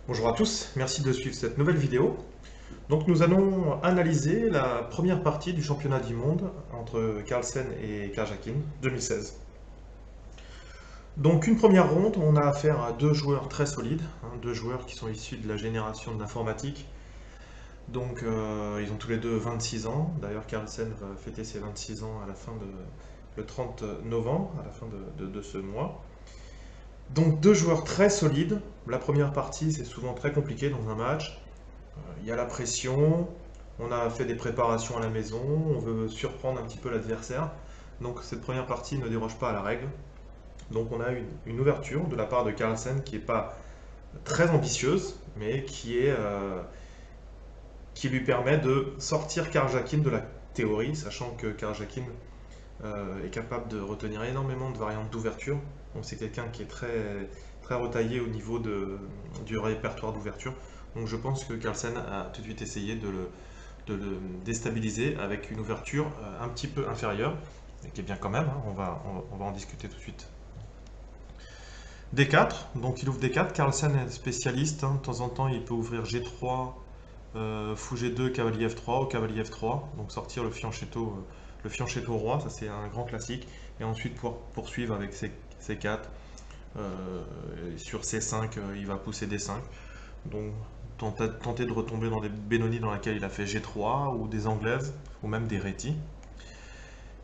Bonjour à tous, merci de suivre cette nouvelle vidéo. Donc nous allons analyser la première partie du championnat du monde entre Carlsen et Karjakin 2016. Donc une première ronde, on a affaire à deux joueurs très solides, deux joueurs qui sont issus de la génération de l'informatique. Donc ils ont tous les deux 26 ans. D'ailleurs Carlsen va fêter ses 26 ans à la fin le 30 novembre, à la fin de ce mois. Donc deux joueurs très solides. La première partie, c'est souvent très compliqué dans un match. Il y a la pression, on a fait des préparations à la maison, on veut surprendre un petit peu l'adversaire. Donc cette première partie ne déroge pas à la règle. Donc on a une ouverture de la part de Carlsen qui n'est pas très ambitieuse, mais qui lui permet de sortir Karjakin de la théorie, sachant que Karjakin est capable de retenir énormément de variantes d'ouverture. Donc c'est quelqu'un qui est très, très retaillé au niveau du répertoire d'ouverture. Donc je pense que Carlsen a tout de suite essayé de le déstabiliser avec une ouverture un petit peu inférieure, et qui est bien quand même, hein, on va en discuter tout de suite. D4, donc il ouvre D4, Carlsen est spécialiste, hein, de temps en temps il peut ouvrir G3, fou G2, cavalier F3 ou cavalier F3, donc sortir le fianchetto roi, ça c'est un grand classique, et ensuite pouvoir poursuivre avec C4, sur C5 il va pousser D5, donc tenter de retomber dans des Benoni dans laquelle il a fait G3 ou des anglaises ou même des rétis.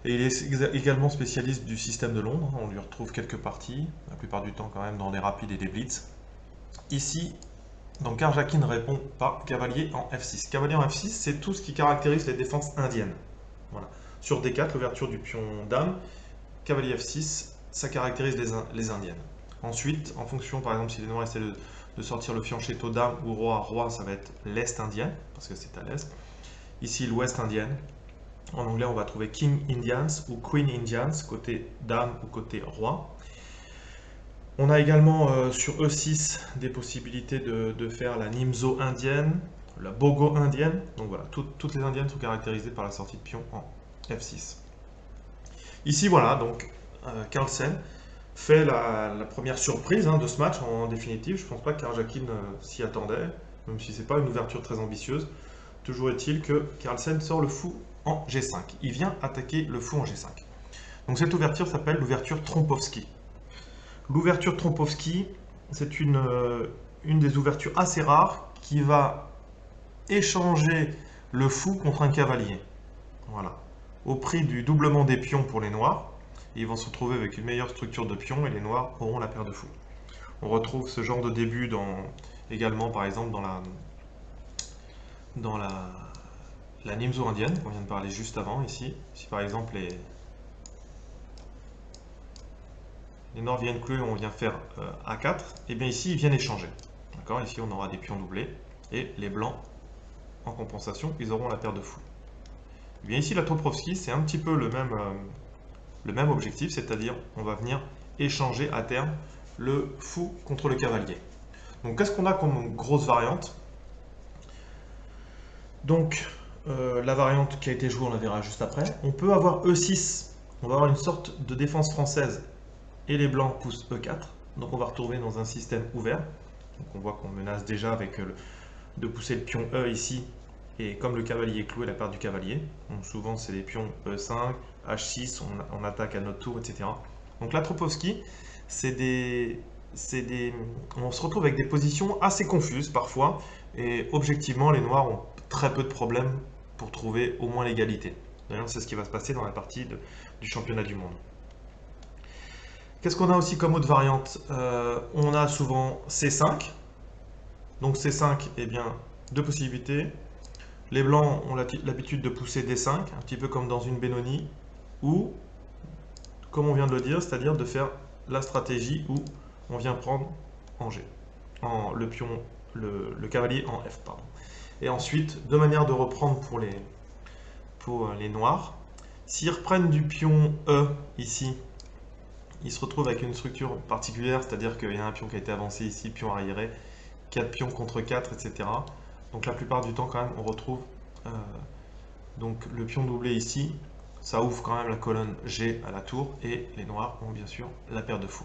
Et il est également spécialiste du système de Londres, on lui retrouve quelques parties, la plupart du temps quand même dans des rapides et des blitz. Ici, donc Karjakin répond par cavalier en F6. Cavalier en F6, c'est tout ce qui caractérise les défenses indiennes. Voilà. Sur D4, l'ouverture du pion dame, cavalier F6, ça caractérise les indiennes. Ensuite, en fonction, par exemple, si les noirs essaient de sortir le fianchetto dame ou roi, ça va être l'est indienne, parce que c'est à l'est. Ici, l'ouest indienne. En anglais, on va trouver King Indians ou Queen Indians, côté dame ou côté roi. On a également sur E6 des possibilités de faire la Nimzo indienne, la Bogo indienne. Donc voilà, toutes les indiennes sont caractérisées par la sortie de pion en F6. Ici, voilà, donc Carlsen fait la première surprise, hein, de ce match en définitive. Je ne pense pas que Karjakin s'y attendait, même si ce n'est pas une ouverture très ambitieuse. Toujours est-il que Carlsen sort le fou en G5. Il vient attaquer le fou en G5. Donc cette ouverture s'appelle l'ouverture Trompowski. L'ouverture Trompowski, c'est une des ouvertures assez rares qui va échanger le fou contre un cavalier. Voilà. Au prix du doublement des pions pour les noirs, ils vont se retrouver avec une meilleure structure de pions et les noirs auront la paire de fous. On retrouve ce genre de début également, par exemple, dans la Nimzo indienne, qu'on vient de parler juste avant, ici. Si par exemple les noirs viennent clouer, on vient faire A4, et bien ici ils viennent échanger. D'accord. Ici on aura des pions doublés, et les blancs, en compensation, ils auront la paire de fous. Et bien ici la Trompowski, c'est un petit peu le même objectif, c'est-à-dire on va venir échanger à terme le fou contre le cavalier. Donc qu'est-ce qu'on a comme grosse variante? Donc la variante qui a été jouée, on la verra juste après. On peut avoir E6, on va avoir une sorte de défense française et les blancs poussent E4. Donc on va retrouver dans un système ouvert. Donc on voit qu'on menace déjà avec de pousser le pion E ici. Et comme le cavalier est cloué, la paire du cavalier. Donc souvent c'est les pions E5, H6, on attaque à notre tour, etc. Donc la Trompowski, on se retrouve avec des positions assez confuses parfois. Et objectivement, les noirs ont très peu de problèmes pour trouver au moins l'égalité. D'ailleurs, c'est ce qui va se passer dans la partie du championnat du monde. Qu'est-ce qu'on a aussi comme autre variante? On a souvent C5. Donc C5, eh bien, deux possibilités. Les blancs ont l'habitude de pousser D5, un petit peu comme dans une Benoni, ou, comme on vient de le dire, c'est-à-dire de faire la stratégie où on vient prendre en G, le pion, le cavalier en F, pardon. Et ensuite, deux manières de reprendre pour les noirs. S'ils reprennent du pion E ici, ils se retrouvent avec une structure particulière, c'est-à-dire qu'il y a un pion qui a été avancé ici, pion arriéré, 4 pions contre 4, etc. Donc la plupart du temps, quand même, on retrouve donc le pion doublé ici. Ça ouvre quand même la colonne G à la tour, et les noirs ont bien sûr la paire de fous.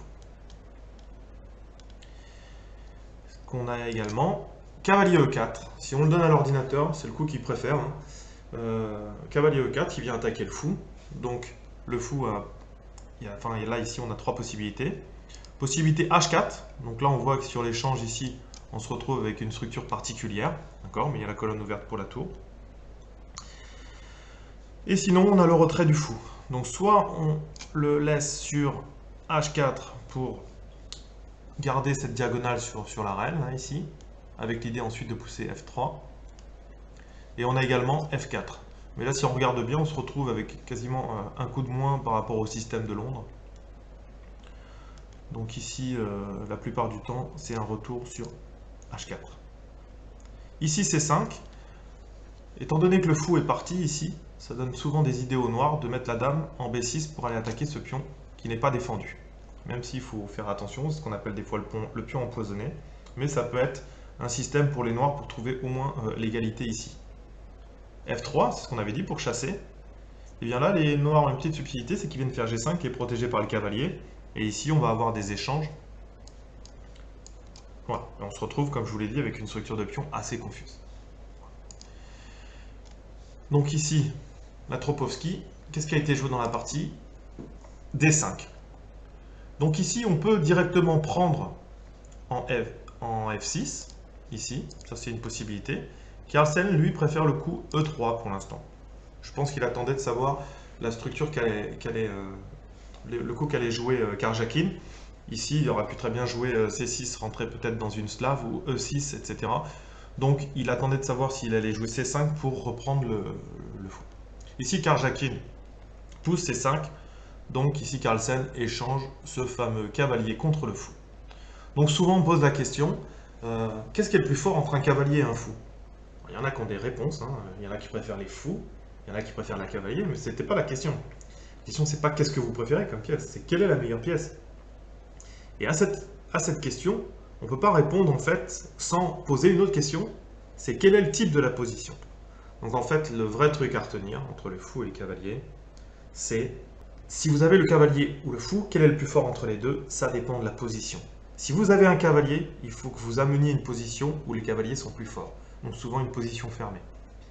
qu'on a également cavalier E4. Si on le donne à l'ordinateur, c'est le coup qu'il préfère. Cavalier E4 qui vient attaquer le fou. Donc le fou a, là ici on a trois possibilités. Possibilité H4, donc là on voit que sur l'échange ici, on se retrouve avec une structure particulière, d'accord, mais il y a la colonne ouverte pour la tour. Et sinon on a le retrait du fou. Donc soit on le laisse sur H4 pour garder cette diagonale sur la reine, là, ici, avec l'idée ensuite de pousser F3. Et on a également F4. Mais là si on regarde bien, on se retrouve avec quasiment un coup de moins par rapport au système de Londres. Donc ici, la plupart du temps, c'est un retour sur H4. Ici, C5. Étant donné que le fou est parti ici, ça donne souvent des idées au noir de mettre la dame en B6 pour aller attaquer ce pion qui n'est pas défendu. Même s'il faut faire attention, c'est ce qu'on appelle des fois le pion empoisonné. Mais ça peut être un système pour les noirs pour trouver au moins l'égalité ici. F3, c'est ce qu'on avait dit pour chasser. Et bien là, les noirs ont une petite subtilité, c'est qu'ils viennent faire G5 qui est protégé par le cavalier. Et ici, on va avoir des échanges. Voilà, et on se retrouve, comme je vous l'ai dit, avec une structure de pion assez confuse. Donc ici, la Tropovski, qu'est-ce qui a été joué dans la partie? D5. Donc ici, on peut directement prendre en F6, ici, ça c'est une possibilité. Carlsen, lui, préfère le coup E3 pour l'instant. Je pense qu'il attendait de savoir la structure le coup qu'allait jouer Karjakin. Ici, il aurait pu très bien jouer C6, rentrer peut-être dans une slave, ou E6, etc. Donc, il attendait de savoir s'il allait jouer C5 pour reprendre le fou. Ici, Karjakin pousse C5. Donc, ici, Carlsen échange ce fameux cavalier contre le fou. Donc, souvent, on pose la question, qu'est-ce qui est le plus fort entre un cavalier et un fou? Il y en a qui ont des réponses, hein. Il y en a qui préfèrent les fous, il y en a qui préfèrent la cavalier, mais ce n'était pas la question. La question, c'est pas qu'est-ce que vous préférez comme pièce, c'est quelle est la meilleure pièce. Et à cette question, on ne peut pas répondre en fait sans poser une autre question, c'est quel est le type de la position. Donc en fait, le vrai truc à retenir entre le fou et le cavalier, c'est si vous avez le cavalier ou le fou, quel est le plus fort entre les deux? Ça dépend de la position. Si vous avez un cavalier, il faut que vous ameniez une position où les cavaliers sont plus forts. Donc souvent une position fermée.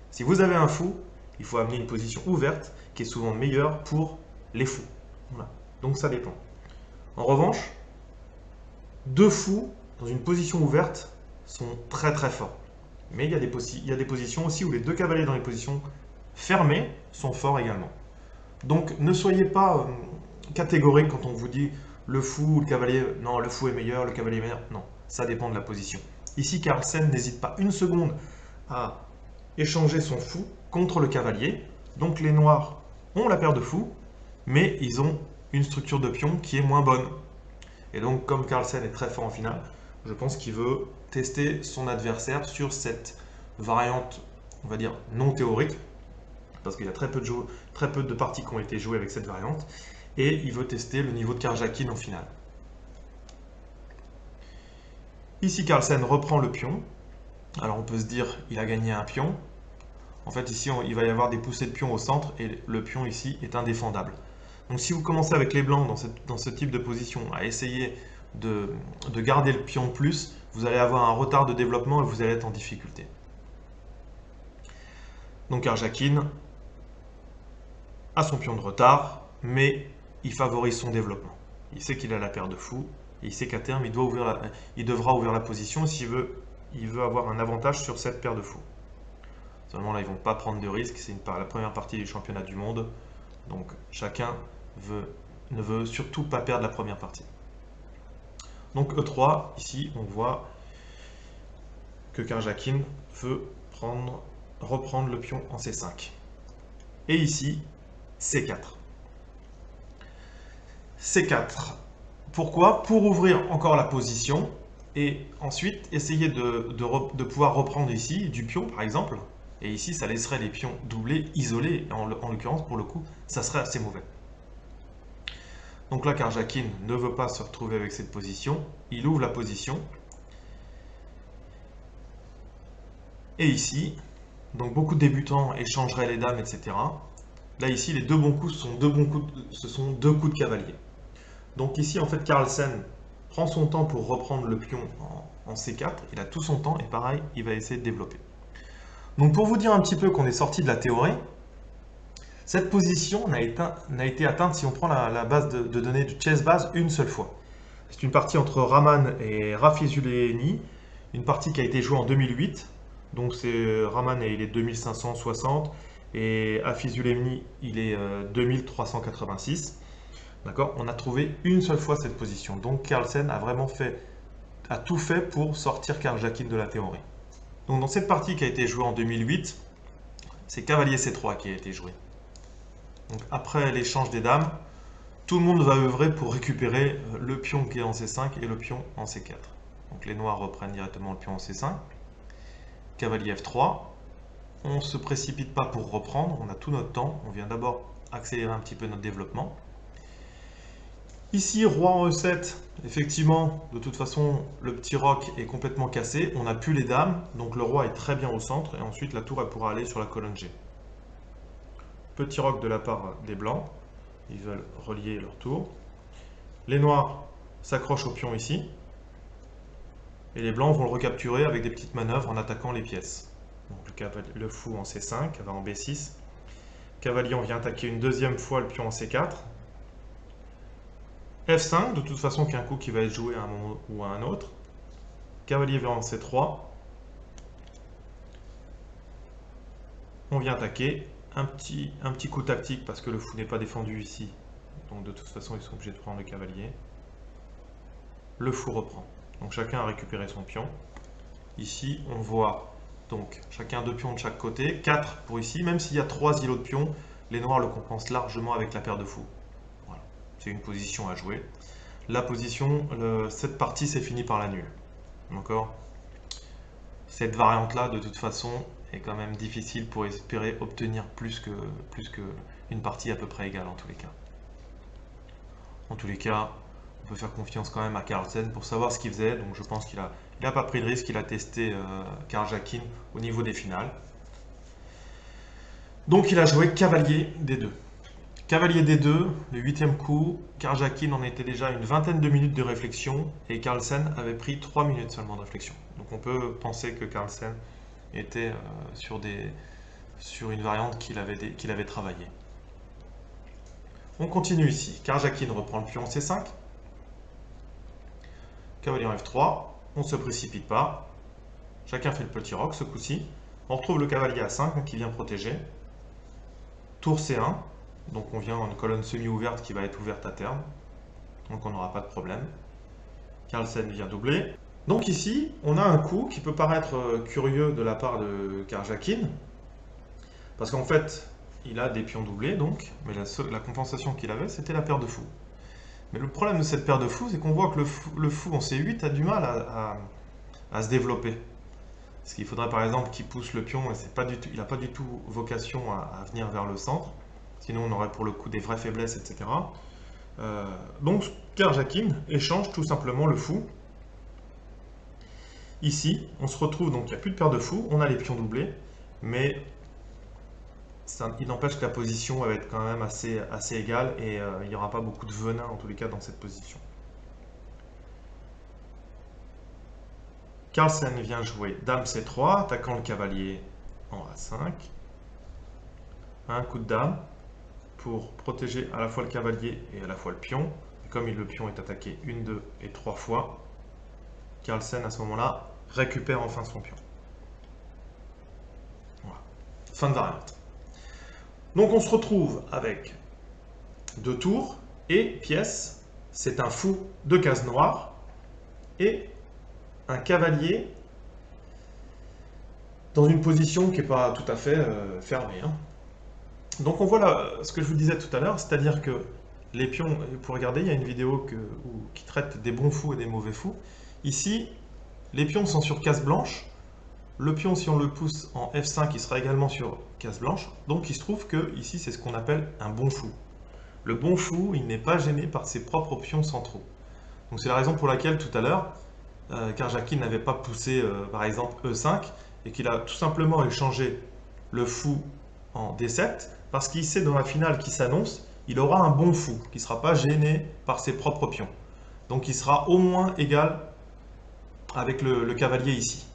Si vous avez un fou, il faut amener une position ouverte qui est souvent meilleure pour les fous. Voilà. Donc ça dépend. En revanche, deux fous dans une position ouverte sont très très forts. Mais il y a des positions aussi où les deux cavaliers dans les positions fermées sont forts également. Donc ne soyez pas catégorique quand on vous dit le fou ou le cavalier, non le fou est meilleur, le cavalier est meilleur, non, ça dépend de la position. Ici Carlsen n'hésite pas une seconde à échanger son fou contre le cavalier, donc les noirs ont la paire de fous, mais ils ont une structure de pion qui est moins bonne. Et donc comme Carlsen est très fort en finale, je pense qu'il veut tester son adversaire sur cette variante, on va dire, non théorique, parce qu'il y a très peu de parties qui ont été jouées avec cette variante, et il veut tester le niveau de Karjakin en finale. Ici, Carlsen reprend le pion. Alors on peut se dire, il a gagné un pion. En fait, ici, il va y avoir des poussées de pion au centre, et le pion ici est indéfendable. Donc si vous commencez avec les blancs dans ce type de position à essayer de garder le pion plus, vous allez avoir un retard de développement et vous allez être en difficulté. Donc Karjakin a son pion de retard, mais il favorise son développement. Il sait qu'il a la paire de fous, et il sait qu'à terme, il devra ouvrir la position s'il veut avoir un avantage sur cette paire de fous. Seulement là, ils ne vont pas prendre de risques, c'est la première partie du championnat du monde, donc chacun ne veut surtout pas perdre la première partie. Donc E3, ici, on voit que Karjakin veut reprendre le pion en C5. Et ici, C4. C4. Pourquoi? Pour ouvrir encore la position et ensuite essayer de pouvoir reprendre ici du pion, par exemple. Et ici, ça laisserait les pions doublés, isolés. En l'occurrence, pour le coup, ça serait assez mauvais. Donc là, Karjakin ne veut pas se retrouver avec cette position. Il ouvre la position. Et ici, donc beaucoup de débutants échangeraient les dames, etc. Là, ici, les deux bons coups, ce sont deux coups de cavalier. Donc ici, en fait, Carlsen prend son temps pour reprendre le pion en C4, il a tout son temps et pareil, il va essayer de développer. Donc pour vous dire un petit peu qu'on est sorti de la théorie, cette position n'a été atteinte si on prend la base de données du chess base une seule fois. C'est une partie entre Rahman et Rafi Zuleni, une partie qui a été jouée en 2008. Donc c'est Rahman il est 2560 et Rafi Zuleni il est 2386. D'accord? On a trouvé une seule fois cette position. Donc Carlsen a tout fait pour sortir Karjakin de la théorie. Donc dans cette partie qui a été jouée en 2008, c'est cavalier C3 qui a été joué. Donc après l'échange des dames, tout le monde va œuvrer pour récupérer le pion qui est en C5 et le pion en C4. Donc les noirs reprennent directement le pion en C5. Cavalier F3. On ne se précipite pas pour reprendre, on a tout notre temps. On vient d'abord accélérer un petit peu notre développement. Ici, roi en E7, effectivement, de toute façon, le petit roc est complètement cassé. On n'a plus les dames, donc le roi est très bien au centre. Et ensuite, la tour, elle pourra aller sur la colonne G. Petit roc de la part des blancs. Ils veulent relier leur tour. Les noirs s'accrochent au pion ici. Et les blancs vont le recapturer avec des petites manœuvres en attaquant les pièces. Donc le fou en C5, va en B6. Cavalier, on vient attaquer une deuxième fois le pion en C4. F5, de toute façon, qui est un coup qui va être joué à un moment ou à un autre. Cavalier vers en C3. On vient attaquer. Un petit coup tactique parce que le fou n'est pas défendu ici. Donc de toute façon, ils sont obligés de prendre le cavalier. Le fou reprend. Donc chacun a récupéré son pion. Ici, on voit donc chacun 2 pions de chaque côté. 4 pour ici. Même s'il y a 3 îlots de pions, les noirs le compensent largement avec la paire de fous. Voilà. C'est une position à jouer. La position, cette partie, c'est fini par la nulle. D'accord? Cette variante-là, de toute façon, est quand même difficile pour espérer obtenir plus que une partie à peu près égale en tous les cas. En tous les cas, on peut faire confiance quand même à Carlsen pour savoir ce qu'il faisait. Donc je pense qu'il a pas pris de risque, il a testé Karjakin au niveau des finales. Donc il a joué cavalier D2. Cavalier D2, le 8e coup, Karjakin en était déjà à une vingtaine de minutes de réflexion et Carlsen avait pris 3 minutes seulement de réflexion. Donc on peut penser que Carlsen était sur une variante qu'il avait travaillée. On continue ici. Karjakin reprend le pion en C5. Cavalier en F3. On ne se précipite pas. Chacun fait le petit roc ce coup-ci. On retrouve le cavalier A5 qui vient protéger. Tour C1. Donc on vient en une colonne semi-ouverte qui va être ouverte à terme. Donc on n'aura pas de problème. Carlsen vient doubler. Donc ici, on a un coup qui peut paraître curieux de la part de Karjakin. Parce qu'en fait, il a des pions doublés, donc, mais la compensation qu'il avait, c'était la paire de fous. Mais le problème de cette paire de fous, c'est qu'on voit que le fou en C8 a du mal à se développer. Parce qu'il faudrait par exemple qu'il pousse le pion, et il n'a pas du tout vocation à venir vers le centre. Sinon, on aurait pour le coup des vraies faiblesses, etc. Donc, Karjakin échange tout simplement le fou. Ici, on se retrouve, donc il n'y a plus de paire de fous, on a les pions doublés, mais il n'empêche que la position va être quand même assez égale et il n'y aura pas beaucoup de venin en tous les cas dans cette position. Carlsen vient jouer Dame C3, attaquant le cavalier en A5. Un coup de dame pour protéger à la fois le cavalier et à la fois le pion. Et comme le pion est attaqué 1, 2 et 3 fois, Carlsen à ce moment-là récupère enfin son pion. Voilà. Fin de variante. Donc on se retrouve avec 2 tours et pièces. C'est un fou de case noire et un cavalier dans une position qui n'est pas tout à fait fermée. Hein. Donc on voit là ce que je vous disais tout à l'heure, c'est-à-dire que les pions, pour regarder, il y a une vidéo qui traite des bons fous et des mauvais fous. Ici, les pions sont sur case blanche. Le pion, si on le pousse en F5, il sera également sur case blanche. Donc il se trouve que ici, c'est ce qu'on appelle un bon fou. Le bon fou, il n'est pas gêné par ses propres pions centraux. Donc c'est la raison pour laquelle tout à l'heure, Karjakin n'avait pas poussé par exemple E5 et qu'il a tout simplement échangé le fou en D7 parce qu'il sait dans la finale qui s'annonce, il aura un bon fou qui ne sera pas gêné par ses propres pions. Donc il sera au moins égal avec le cavalier ici.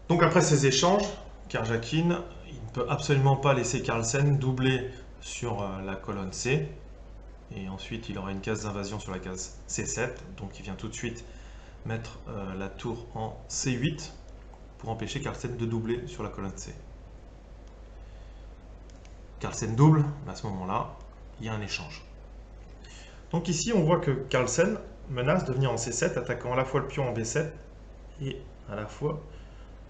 Donc après ces échanges, Karjakin, il ne peut absolument pas laisser Carlsen doubler sur la colonne C. Et ensuite, il aura une case d'invasion sur la case C7. Donc il vient tout de suite mettre la tour en C8 pour empêcher Carlsen de doubler sur la colonne C. Carlsen double, à ce moment-là, il y a un échange. Donc ici, on voit que Carlsen menace de venir en C7, attaquant à la fois le pion en B7 et à la fois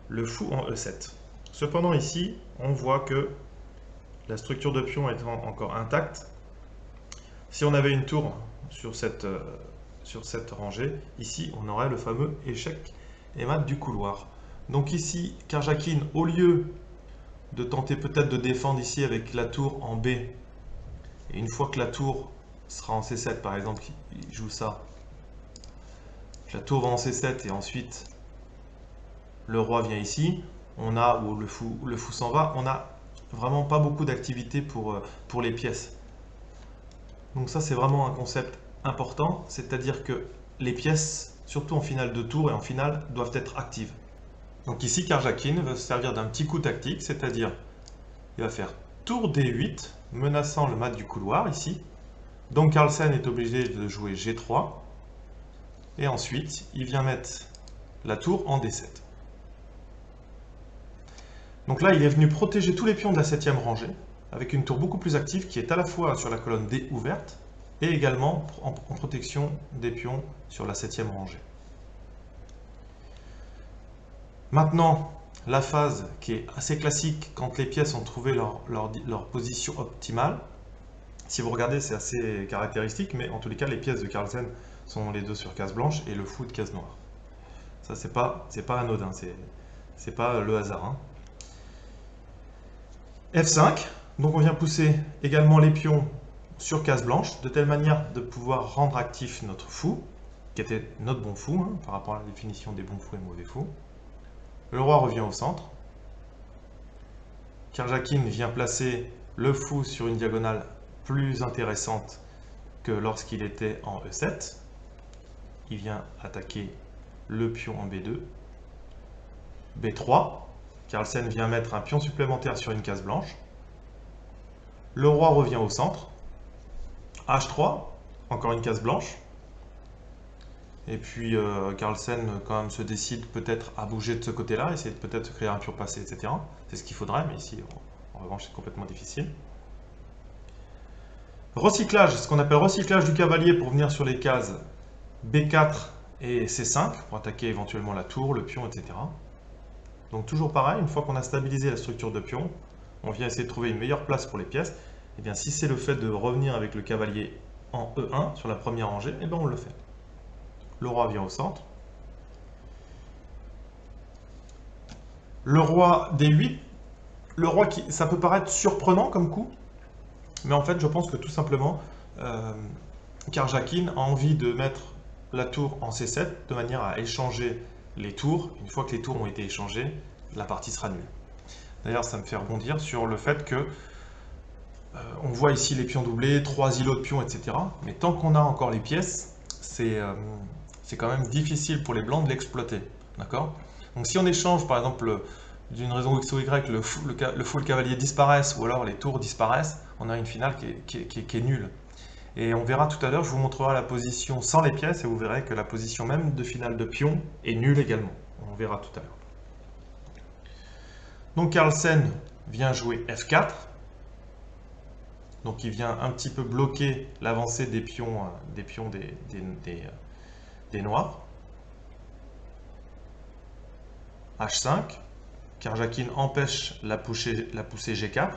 le fou en E7. Cependant ici, on voit que la structure de pion étant encore intacte, si on avait une tour sur cette rangée, ici on aurait le fameux échec et mat du couloir. Donc ici, Karjakin, au lieu de tenter peut-être de défendre ici avec la tour en B, et une fois que la tour sera en C7 par exemple, il joue ça, la tour va en C7 et ensuite le roi vient ici, on a, ou le fou s'en va, on n'a vraiment pas beaucoup d'activité pour les pièces. Donc ça c'est vraiment un concept important, c'est-à-dire que les pièces, surtout en finale de tour et en finale, doivent être actives. Donc ici Karjakin va se servir d'un petit coup tactique, c'est-à-dire il va faire tour D8, menaçant le mat du couloir ici. Donc Carlsen est obligé de jouer G3, et ensuite il vient mettre la tour en D7. Donc là, il est venu protéger tous les pions de la 7e rangée, avec une tour beaucoup plus active qui est à la fois sur la colonne D ouverte, et également en protection des pions sur la 7e rangée. Maintenant, la phase qui est assez classique quand les pièces ont trouvé leur position optimale. Si vous regardez, c'est assez caractéristique, mais en tous les cas, les pièces de Carlsen sont les deux sur case blanche et le fou de case noire. Ça, c'est pas anodin, c'est pas le hasard, hein. F5, donc on vient pousser également les pions sur case blanche, de telle manière de pouvoir rendre actif notre fou, qui était notre bon fou, hein, par rapport à la définition des bons fous et mauvais fous. Le roi revient au centre. Karjakin vient placer le fou sur une diagonale plus intéressante que lorsqu'il était en E7. Il vient attaquer le pion en B2. B3. Carlsen vient mettre un pion supplémentaire sur une case blanche. Le roi revient au centre. H3, encore une case blanche. Et puis Carlsen quand même se décide peut-être à bouger de ce côté-là, essayer de peut-être créer un pion passé, etc. C'est ce qu'il faudrait, mais ici, en revanche, c'est complètement difficile. Recyclage, ce qu'on appelle recyclage du cavalier pour venir sur les cases B4 et C5, pour attaquer éventuellement la tour, le pion, etc. Donc toujours pareil, une fois qu'on a stabilisé la structure de pion, on vient essayer de trouver une meilleure place pour les pièces. Et bien si c'est le fait de revenir avec le cavalier en E1 sur la première rangée, et bien on le fait. Le roi vient au centre. Le roi D8, ça peut paraître surprenant comme coup, mais en fait je pense que tout simplement Karjakin a envie de mettre la tour en C7 de manière à échanger les tours. Une fois que les tours ont été échangées, la partie sera nulle. D'ailleurs, ça me fait rebondir sur le fait que on voit ici les pions doublés, 3 îlots de pions, etc. Mais tant qu'on a encore les pièces, c'est quand même difficile pour les blancs de l'exploiter. D'accord? Donc si on échange, par exemple, d'une raison X ou Y, le fou et le cavalier disparaissent, ou alors les tours disparaissent, on a une finale qui est nulle. Et on verra tout à l'heure, je vous montrerai la position sans les pièces, et vous verrez que la position même de finale de pion est nulle également. On verra tout à l'heure. Donc Carlsen vient jouer F4. Donc il vient un petit peu bloquer l'avancée des pions des noirs. H5. Karjakin empêche la poussée G4.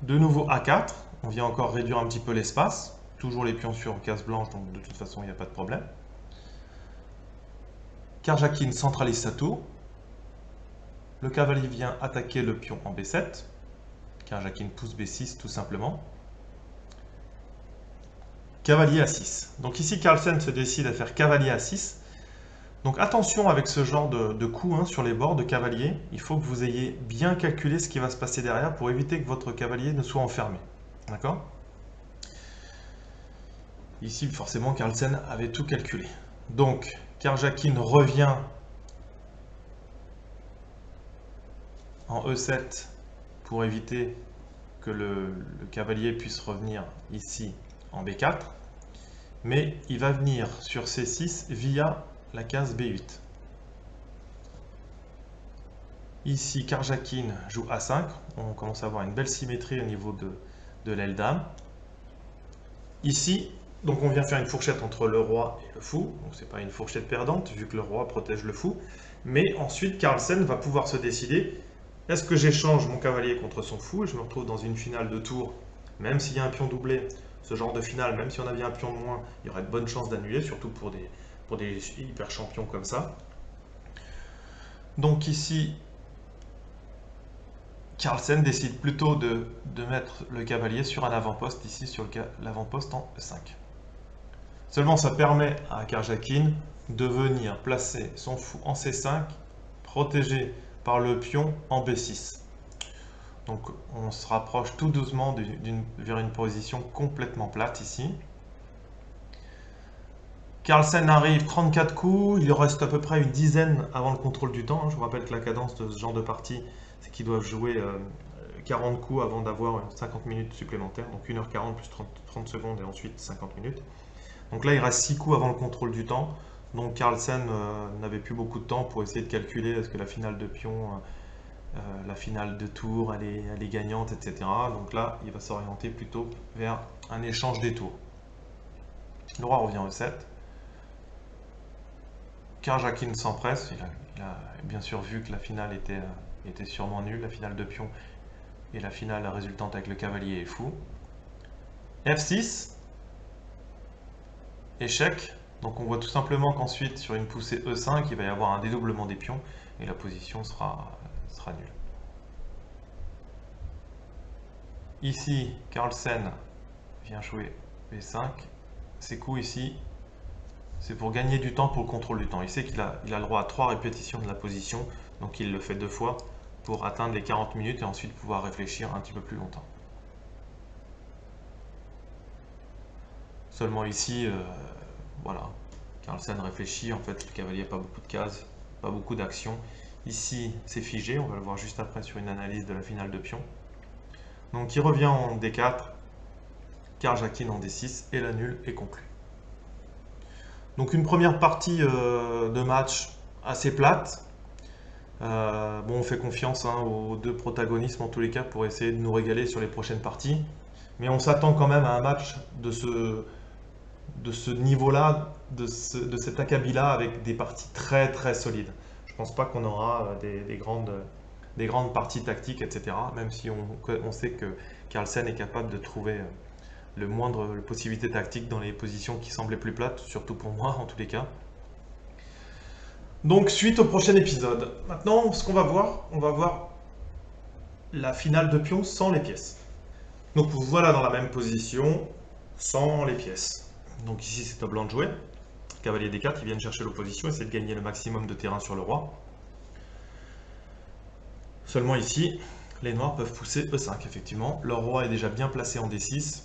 De nouveau A4. On vient encore réduire un petit peu l'espace. Toujours les pions sur case blanche, donc de toute façon il n'y a pas de problème. Karjakin centralise sa tour. Le cavalier vient attaquer le pion en B7. Karjakin pousse B6 tout simplement. Cavalier A6. Donc ici Carlsen se décide à faire cavalier A6. Donc attention avec ce genre de coup sur les bords de cavalier. Il faut que vous ayez bien calculé ce qui va se passer derrière pour éviter que votre cavalier ne soit enfermé. D'accord? Ici, forcément, Carlsen avait tout calculé. Donc, Karjakin revient en E7 pour éviter que le cavalier puisse revenir ici en B4. Mais il va venir sur C6 via la case B8. Ici, Karjakin joue A5. On commence à avoir une belle symétrie au niveau de l'aile dame. Ici, donc on vient faire une fourchette entre le roi et le fou. Donc c'est pas une fourchette perdante vu que le roi protège le fou. Mais ensuite, Carlsen va pouvoir se décider. Est-ce que j'échange mon cavalier contre son fou et je me retrouve dans une finale de tour, même s'il y a un pion doublé, ce genre de finale, même si on avait un pion de moins, il y aurait de bonnes chances d'annuler, surtout pour des hyper champions comme ça. Donc ici, Carlsen décide plutôt de mettre le cavalier sur un avant-poste, ici sur l'avant-poste en E5. Seulement ça permet à Karjakin de venir placer son fou en C5, protégé par le pion en B6. Donc on se rapproche tout doucement vers une position complètement plate ici. Carlsen arrive 34 coups, il reste à peu près une dizaine avant le contrôle du temps. Je vous rappelle que la cadence de ce genre de partie, c'est qu'ils doivent jouer 40 coups avant d'avoir 50 minutes supplémentaires. Donc 1h40 plus 30 secondes et ensuite 50 minutes. Donc là il reste 6 coups avant le contrôle du temps. Donc Carlsen n'avait plus beaucoup de temps pour essayer de calculer est-ce que la finale de pion, la finale de tour, elle est gagnante, etc. Donc là il va s'orienter plutôt vers un échange des tours. Le roi revient au 7. Karjakin s'empresse, il a bien sûr vu que la finale était sûrement nulle, la finale de pion et la finale résultante avec le cavalier est fou. F6, échec, donc on voit tout simplement qu'ensuite sur une poussée E5, il va y avoir un dédoublement des pions et la position sera nulle. Ici, Carlsen vient jouer B5, ces coups ici, c'est pour gagner du temps pour le contrôle du temps. Il sait qu'il a le droit à 3 répétitions de la position, donc il le fait 2 fois pour atteindre les 40 minutes et ensuite pouvoir réfléchir un petit peu plus longtemps. Seulement ici, voilà, Carlsen réfléchit, en fait le cavalier n'a pas beaucoup de cases, pas beaucoup d'actions. Ici c'est figé, on va le voir juste après sur une analyse de la finale de pion. Donc il revient en D4, Karjakin en D6 et la nulle est conclue. Donc une première partie de match assez plate. Bon, on fait confiance aux deux protagonistes en tous les cas pour essayer de nous régaler sur les prochaines parties. Mais on s'attend quand même à un match de ce niveau-là, de cet acabit-là, avec des parties très très solides. Je ne pense pas qu'on aura des grandes parties tactiques, etc. Même si on sait que Carlsen est capable de trouver le moindre possibilité tactique dans les positions qui semblaient plus plates, surtout pour moi en tous les cas. Donc suite au prochain épisode. Maintenant, ce qu'on va voir, on va voir la finale de pion sans les pièces. Donc voilà dans la même position, sans les pièces. Donc ici c'est au blanc de jouer. Cavalier D4, ils viennent chercher l'opposition, essayer de gagner le maximum de terrain sur le roi. Seulement ici, les noirs peuvent pousser E5, effectivement. Leur roi est déjà bien placé en D6.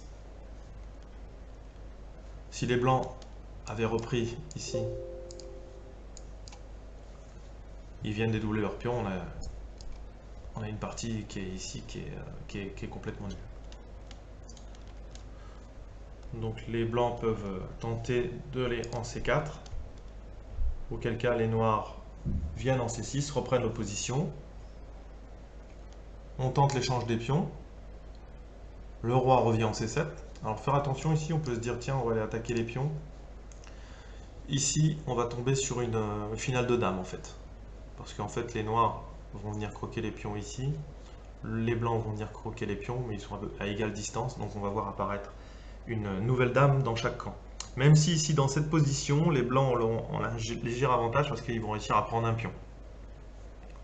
Si les blancs avaient repris ici, ils viennent dédoubler leur pion, on a une partie qui est ici qui est complètement nulle. Donc les blancs peuvent tenter d'aller en C4, auquel cas les noirs viennent en C6, reprennent l'opposition. On tente l'échange des pions. Le roi revient en C7. Alors faire attention ici, on peut se dire tiens, on va aller attaquer les pions. Ici, on va tomber sur une finale de dames en fait. Parce qu'en fait, les noirs vont venir croquer les pions ici. Les blancs vont venir croquer les pions, mais ils sont à égale distance, donc on va voir apparaître une nouvelle dame dans chaque camp. Même si ici, dans cette position, les blancs ont un léger avantage parce qu'ils vont réussir à prendre un pion.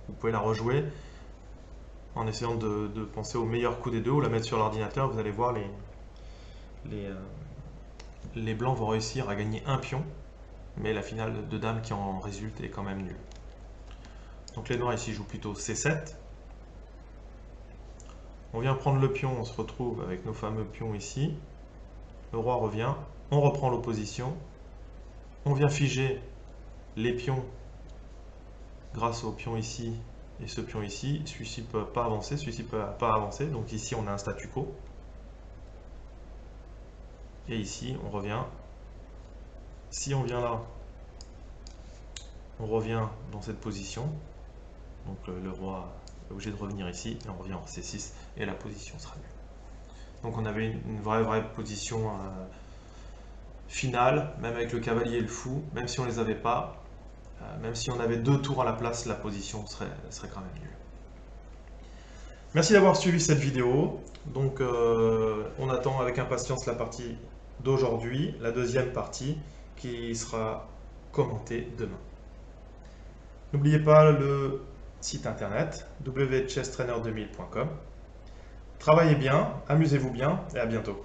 Vous pouvez la rejouer en essayant de penser au meilleur coup des deux ou la mettre sur l'ordinateur. Vous allez voir, les blancs vont réussir à gagner un pion, mais la finale de dames qui en résulte est quand même nulle. Donc les noirs ici jouent plutôt C7. On vient prendre le pion, on se retrouve avec nos fameux pions ici. Le roi revient, on reprend l'opposition, on vient figer les pions grâce au pion ici et ce pion ici. Celui-ci ne peut pas avancer, celui-ci ne peut pas avancer, donc ici on a un statu quo. Et ici on revient. Si on vient là, on revient dans cette position, donc le roi est obligé de revenir ici, et on revient en C6, et la position sera nulle. Donc on avait une vraie position finale, même avec le cavalier et le fou, même si on ne les avait pas, même si on avait 2 tours à la place, la position serait quand même nulle. Merci d'avoir suivi cette vidéo. Donc on attend avec impatience la partie d'aujourd'hui, la deuxième partie, qui sera commentée demain. N'oubliez pas le site internet www.chesstrainer2000.com. Travaillez bien, amusez-vous bien et à bientôt.